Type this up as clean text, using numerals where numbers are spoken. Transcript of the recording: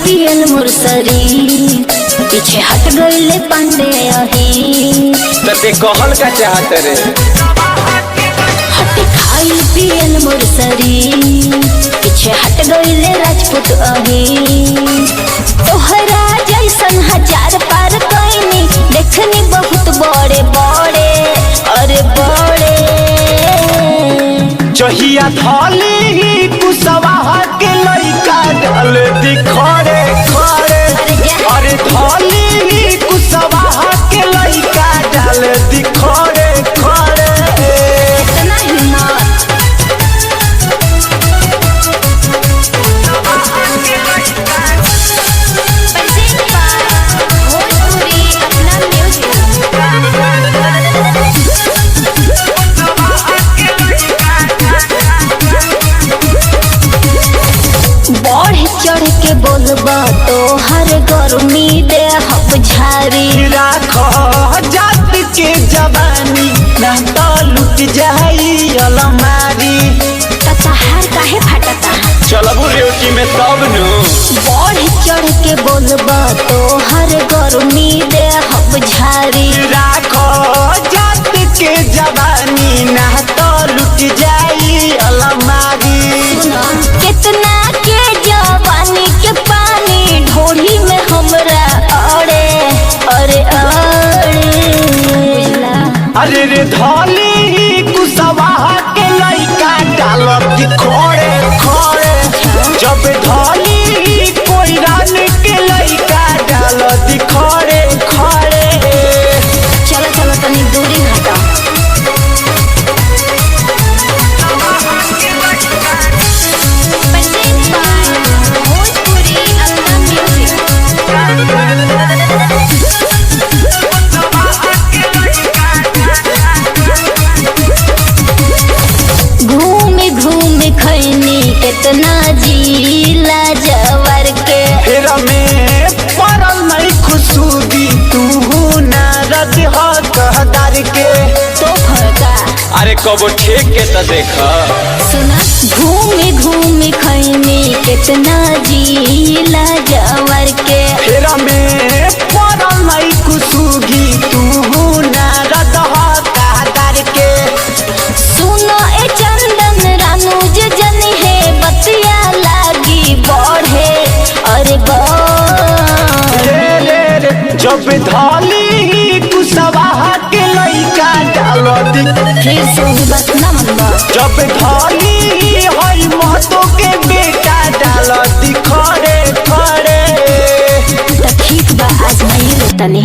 पियल मुरसरी पीछे हट गईले पांडे अही तते कहल का चाहत रे हटे खाई पियल मुरसरी पीछे हट गईले राजपूत अही तोहरा जैसन हजार पार कईनी देखनी बहुत बड़े बड़े अरे बड़े जहिया थाली कुसवा के लइका डाल दी खड़े खड़े अरे थाली कुसवा के लइका डाल दी खड़े खड़े इतना हिम्मत भोजपुरी अपना बढ़ चढ़ के बोलबा तो हर गर्मी दे हम झारी राख जात के जवानी ना तो लुट जाई अलमारी तहार काहे फटता चलबू रेवती में तब नु बढ़ चढ़ के बोलबा तो हर गर्मी दे हम झारी राख जात के जवानी ना तो लुट जाई अलमारी सुना कितना के जवानी के पानी ढोली में हमरा अड़े अरे अड़े अरे रे धाली कुसवा के लइका डालत खोड़े खोड़े जब धाली कोई रान के लइका डालत खोड़े खोड़े चलो चलो तनी दूरी हटा भोजपुरी अपना घूम घूम खैनी कितना जिला जवर के फिर में पड़ल नहीं खुशूदी तू नारद हो कहदार के तो फड़का अरे कबो ठेक के तो देखा सुना घूम घूम खैनी कितना जिला जवर के फिर में पड़ल नहीं खुशूगी तू नारद हो कहदार के सुनो ए चंदन रानुज जन है बतिया लागी बढ़े अरे रे जब धाली कुसवा के लइका डालत फिर सुनी बस न मनबा जब धाली हई महतो के बेटा डालत खड़े खड़े त ठीक बा आजमाइए तनी